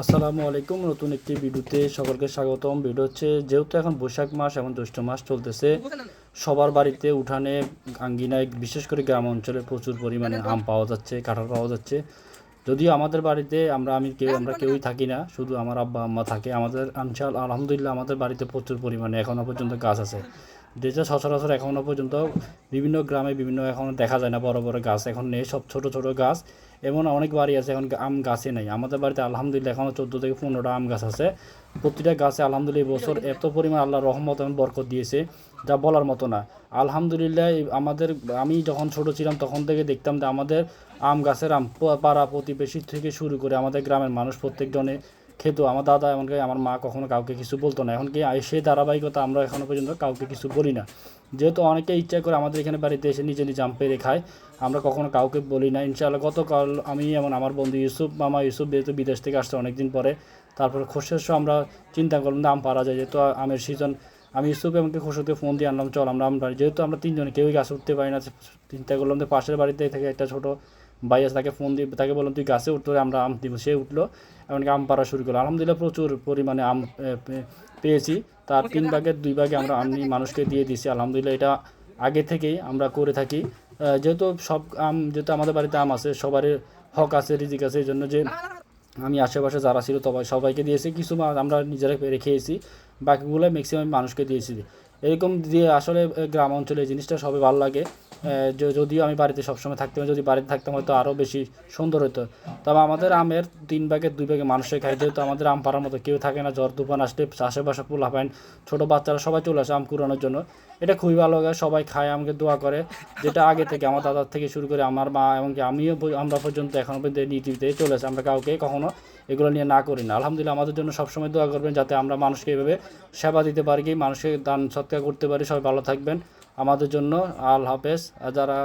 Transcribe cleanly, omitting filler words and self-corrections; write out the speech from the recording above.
আসসালামু আলাইকুম। নতুন একটি ভিডিওতে সকলকে স্বাগতম। ভিডিও হচ্ছে, যেহেতু এখন বৈশাখ মাস এবং জ্যৈষ্ঠ মাস চলতেছে, সবার বাড়িতে উঠানে আঙ্গিনায় বিশেষ করে গ্রাম অঞ্চলে প্রচুর পরিমাণে আম পাওয়া যাচ্ছে, কাঁঠাল পাওয়া যাচ্ছে। যদিও আমাদের বাড়িতে আমরা কেউই থাকি না, শুধু আমার আব্বা আম্মা থাকে। আমাদের আলহামদুলিল্লাহ আমাদের বাড়িতে প্রচুর পরিমাণে এখনও পর্যন্ত গাছ আছে, যেটা সচরাচর এখনও পর্যন্ত বিভিন্ন গ্রামে বিভিন্ন এখনও দেখা যায় না। বড় বড় গাছ এখন নেই, সব ছোট ছোট গাছ। এমন অনেক বাড়ি আছে এখন আম গাছে নেই। আমাদের বাড়িতে আলহামদুলিল্লাহ এখনও 14 থেকে 15টা আম গাছ আছে। প্রতিটা গাছে আলহামদুলিল্লাহ এই বছর এত পরিমাণ আল্লাহ রহমত এবং বরকত দিয়েছে, যা বলার মতো না। আলহামদুলিল্লাহ আমি যখন ছোট ছিলাম তখন থেকে দেখতাম যে আমাদের আম গাছের পাড়া প্রতিবেশী থেকে শুরু করে আমাদের গ্রামের মানুষ প্রত্যেকজনে খেত। আমার দাদা এমনকি আমার মা কখনো কাউকে কিছু বলতো না। এখন কি সেই ধারাবাহিকতা আমরা এখনও পর্যন্ত কাউকে কিছু বলি না। যেহেতু অনেকে ইচ্ছা করে আমাদের এখানে বাড়িতে এসে নিজে নিজে আম পেড়ে খায়, আমরা কখনো কাউকে বলি না। ইনশাআল্লাহ গতকাল আমি এবং আমার বন্ধু ইউসুফ যেহেতু বিদেশ থেকে আসছে অনেক দিন পরে, তারপরে খোরশেদসহ আমরা চিন্তা করলাম যে আম পাড়া যায়, যেহেতু আমের সিজন। আমি ইউসুফ এমনকি খোরশেদকে ফোন দিয়ে আনলাম, চল আমরা আম পাড়ি। যেহেতু আমরা তিনজনে কেউই গাছে উঠতে পারি না, চিন্তা করলাম যে পাশের বাড়িতে থেকে একটা ছোটো ভাই আছে, তাকে ফোন দিয়ে তাকে বললাম তুই গাছে উঠতে হবে, আমরা আম দিব। সে উঠলো, এমনকি আম পাড়া শুরু করলো। আলহামদুলিল্লাহ প্রচুর পরিমাণে আম পেয়েছি। তার 3 ভাগের 2 ভাগে আমরা আমি মানুষকে দিয়ে দিয়েছি। আলহামদুলিল্লাহ এটা আগে থেকেই আমরা করে থাকি। যেহেতু আমাদের বাড়িতে আম আছে, সবারই হক আছে, রিজিক আছে, এই জন্য যে আমি আশেপাশে যারা ছিল সবাইকে দিয়েছি। কিছু আমরা নিজেরা পেরে খেয়েছি, বাকিগুলো ম্যাক্সিমাম মানুষকে দিয়েছি। এরকম দিয়ে আসলে গ্রাম অঞ্চলে এই জিনিসটা সবাই ভালো লাগে। যদিও আমি বাড়িতে সবসময় থাকতাম, যদি বাড়িতে থাকতাম হয়তো আরও বেশি সুন্দর হতো। তবে আমাদের আমের 3 ভাগের 2 ভাগে মানুষের খায়, যেহেতু আমাদের আম পাড়ার মতো কেউ থাকে না। ঝড় তুফান আসলে আশেপাশে পোলাপাইন ছোটো বাচ্চারা সবাই চলে আসে আম কুড়ানোর জন্য। এটা খুবই ভালো লাগে, সবাই খায়, আমাকে দোয়া করে। যেটা আগে থেকে আমার দাদার থেকে শুরু করে আমার মা এমনকি আমরা পর্যন্ত এখনও পর্যন্ত নীতিতে চলেছে, আমরা কাউকে কখনো এগুলো নিয়ে না করি না। আলহামদুলিল্লাহ আমাদের জন্য সবসময় দোয়া করবেন, যাতে আমরা মানুষকে এভাবে সেবা দিতে পারি, কি মানুষকে দান সৎকার করতে পারি। সবাই ভালো থাকবেন আমাদের জন্য। আল্লাহ হাফেজ। আর যারা